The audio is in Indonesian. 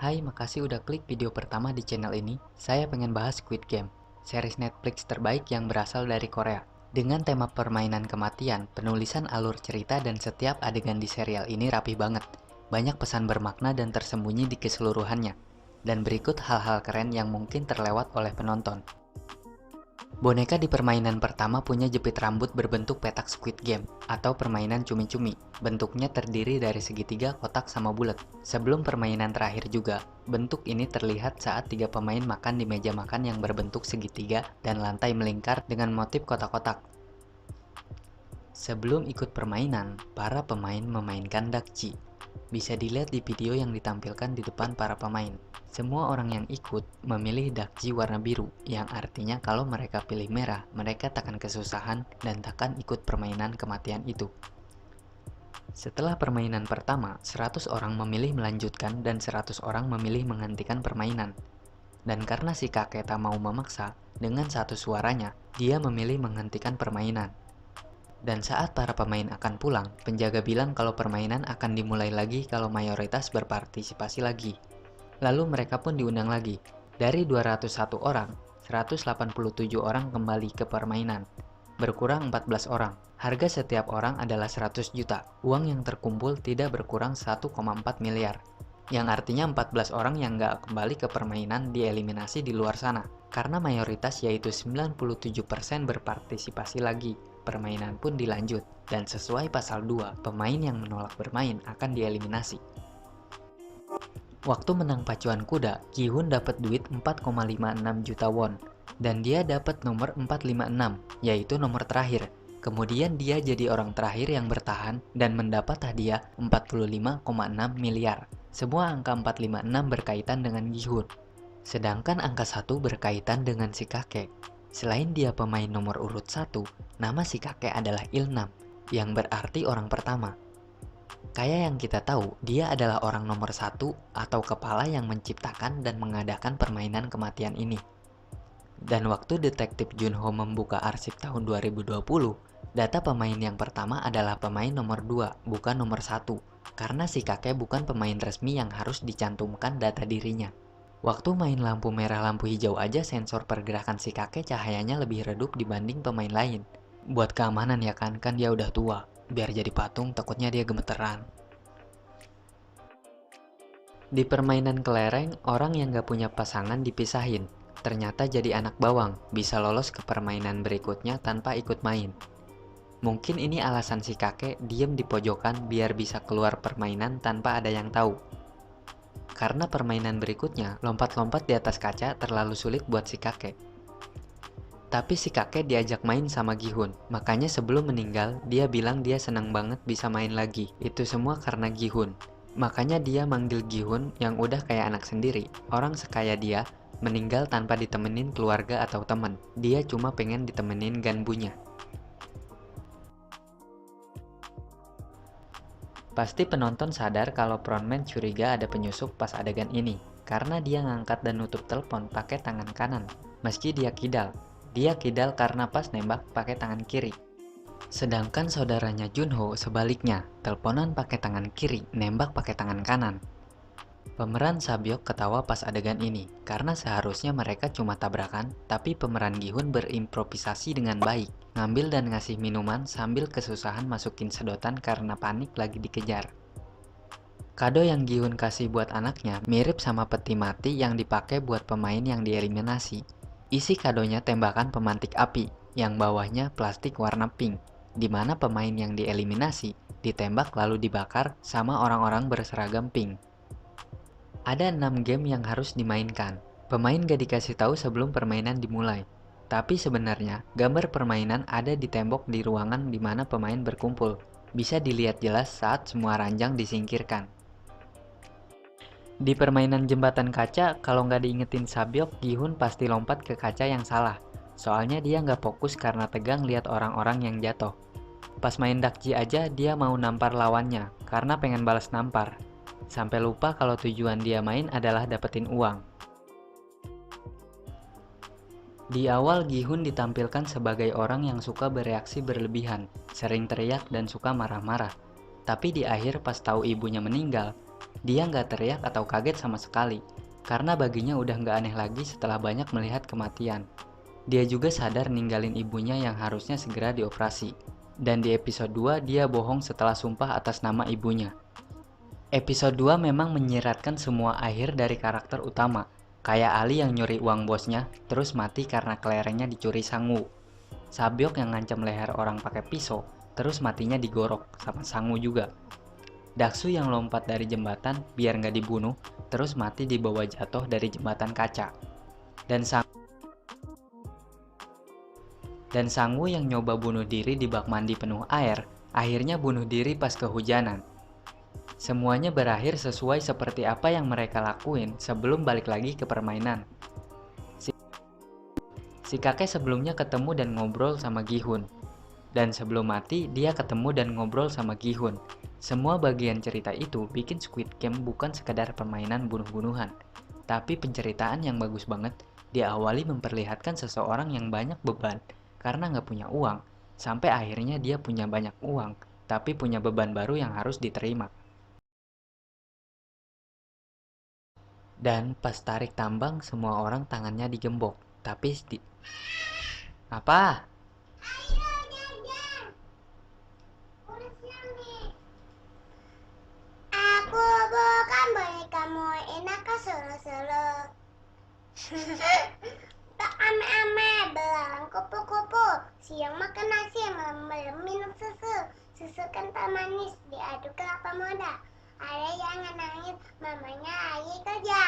Hai, makasih udah klik video pertama di channel ini. Saya pengen bahas Squid Game, series Netflix terbaik yang berasal dari Korea. Dengan tema permainan kematian, penulisan alur cerita dan setiap adegan di serial ini rapi banget. Banyak pesan bermakna dan tersembunyi di keseluruhannya. Dan berikut hal-hal keren yang mungkin terlewat oleh penonton. Boneka di permainan pertama punya jepit rambut berbentuk petak Squid Game atau permainan cumi-cumi. Bentuknya terdiri dari segitiga, kotak, sama bulat. Sebelum permainan terakhir juga, bentuk ini terlihat saat tiga pemain makan di meja makan yang berbentuk segitiga dan lantai melingkar dengan motif kotak-kotak. Sebelum ikut permainan, para pemain memainkan dakji. Bisa dilihat di video yang ditampilkan di depan para pemain. Semua orang yang ikut memilih dakji warna biru, yang artinya kalau mereka pilih merah, mereka takkan kesusahan dan takkan ikut permainan kematian itu. Setelah permainan pertama, 100 orang memilih melanjutkan dan 100 orang memilih menghentikan permainan. Dan karena si kakek tak mau memaksa, dengan satu suaranya, dia memilih menghentikan permainan. Dan saat para pemain akan pulang, penjaga bilang kalau permainan akan dimulai lagi kalau mayoritas berpartisipasi lagi. Lalu mereka pun diundang lagi. Dari 201 orang, 187 orang kembali ke permainan. Berkurang 14 orang. Harga setiap orang adalah 100 juta. Uang yang terkumpul tidak berkurang 1,4 miliar. Yang artinya 14 orang yang nggak kembali ke permainan dieliminasi di luar sana. Karena mayoritas yaitu 97% berpartisipasi lagi. Permainan pun dilanjut, dan sesuai pasal 2, pemain yang menolak bermain akan dieliminasi. Waktu menang pacuan kuda, Gi-hun dapat duit 4,56 juta won, dan dia dapat nomor 456, yaitu nomor terakhir. Kemudian dia jadi orang terakhir yang bertahan dan mendapat hadiah 45,6 miliar. Semua angka 456 berkaitan dengan Gi-hun. Sedangkan angka 1 berkaitan dengan si kakek. Selain dia pemain nomor urut 1, nama si kakek adalah Ilnam, yang berarti orang pertama. Kayak yang kita tahu, dia adalah orang nomor 1 atau kepala yang menciptakan dan mengadakan permainan kematian ini. Dan waktu detektif Junho membuka arsip tahun 2020, data pemain yang pertama adalah pemain nomor 2, bukan nomor 1, karena si kakek bukan pemain resmi yang harus dicantumkan data dirinya. Waktu main lampu merah lampu hijau aja sensor pergerakan si kakek cahayanya lebih redup dibanding pemain lain. Buat keamanan ya kan dia udah tua. Biar jadi patung takutnya dia gemeteran. Di permainan kelereng, orang yang gak punya pasangan dipisahin. Ternyata jadi anak bawang, bisa lolos ke permainan berikutnya tanpa ikut main. Mungkin ini alasan si kakek diem di pojokan biar bisa keluar permainan tanpa ada yang tahu. Karena permainan berikutnya, lompat-lompat di atas kaca terlalu sulit buat si kakek. Tapi si kakek diajak main sama Gi-hun, makanya sebelum meninggal, dia bilang dia senang banget bisa main lagi. Itu semua karena Gi-hun. Makanya dia manggil Gi-hun yang udah kayak anak sendiri. Orang sekaya dia, meninggal tanpa ditemenin keluarga atau teman. Dia cuma pengen ditemenin ganbunya. Pasti penonton sadar kalau frontman curiga ada penyusup pas adegan ini, karena dia ngangkat dan nutup telepon pakai tangan kanan, meski dia kidal. Dia kidal karena pas nembak pakai tangan kiri. Sedangkan saudaranya Junho sebaliknya, teleponan pakai tangan kiri, nembak pakai tangan kanan. Pemeran Sabyok ketawa pas adegan ini, karena seharusnya mereka cuma tabrakan, tapi pemeran Gi-hun berimprovisasi dengan baik, ngambil dan ngasih minuman sambil kesusahan masukin sedotan karena panik lagi dikejar. Kado yang Gi-hun kasih buat anaknya mirip sama peti mati yang dipakai buat pemain yang dieliminasi. Isi kadonya tembakan pemantik api, yang bawahnya plastik warna pink, di mana pemain yang dieliminasi ditembak lalu dibakar sama orang-orang berseragam pink. Ada 6 game yang harus dimainkan. Pemain gak dikasih tahu sebelum permainan dimulai. Tapi sebenarnya, gambar permainan ada di tembok di ruangan di mana pemain berkumpul. Bisa dilihat jelas saat semua ranjang disingkirkan. Di permainan jembatan kaca, kalau nggak diingetin Sabyok, Gi-hun pasti lompat ke kaca yang salah. Soalnya dia nggak fokus karena tegang lihat orang-orang yang jatuh. Pas main dakji aja, dia mau nampar lawannya, karena pengen balas nampar. Sampai lupa kalau tujuan dia main adalah dapetin uang. Di awal Gi-hun ditampilkan sebagai orang yang suka bereaksi berlebihan, sering teriak dan suka marah-marah. Tapi di akhir pas tahu ibunya meninggal, Dia nggak teriak atau kaget sama sekali, karena baginya udah nggak aneh lagi setelah banyak melihat kematian. Dia juga sadar ninggalin ibunya yang harusnya segera dioperasi. Dan di episode 2 dia bohong setelah sumpah atas nama ibunya. Episode 2 memang menyiratkan semua akhir dari karakter utama, kayak Ali yang nyuri uang bosnya, terus mati karena kelerengnya dicuri Sangwoo. Sabyok yang ngancam leher orang pakai pisau, terus matinya digorok sama Sangwoo juga. Daksu yang lompat dari jembatan biar nggak dibunuh, terus mati dibawa jatuh dari jembatan kaca. Dan Sangwoo yang nyoba bunuh diri di bak mandi penuh air, akhirnya bunuh diri pas kehujanan. Semuanya berakhir sesuai seperti apa yang mereka lakuin sebelum balik lagi ke permainan. Si kakek sebelumnya ketemu dan ngobrol sama Gi-hun. Dan sebelum mati, dia ketemu dan ngobrol sama Gi-hun. Semua bagian cerita itu bikin Squid Game bukan sekedar permainan bunuh-bunuhan, tapi penceritaan yang bagus banget. Diawali memperlihatkan seseorang yang banyak beban karena nggak punya uang, sampai akhirnya dia punya banyak uang, tapi punya beban baru yang harus diterima. Dan pas tarik tambang, semua orang tangannya digembok. Tapi apa? Aku bukan bonekamu, enak kah solo-solo. Tak ame-ame, belang kupu-kupu. Siang makan nasi, malam minum susu. Susu kental manis, diaduk kelapa muda. Ada yang ngenangin, mamanya lagi kerja.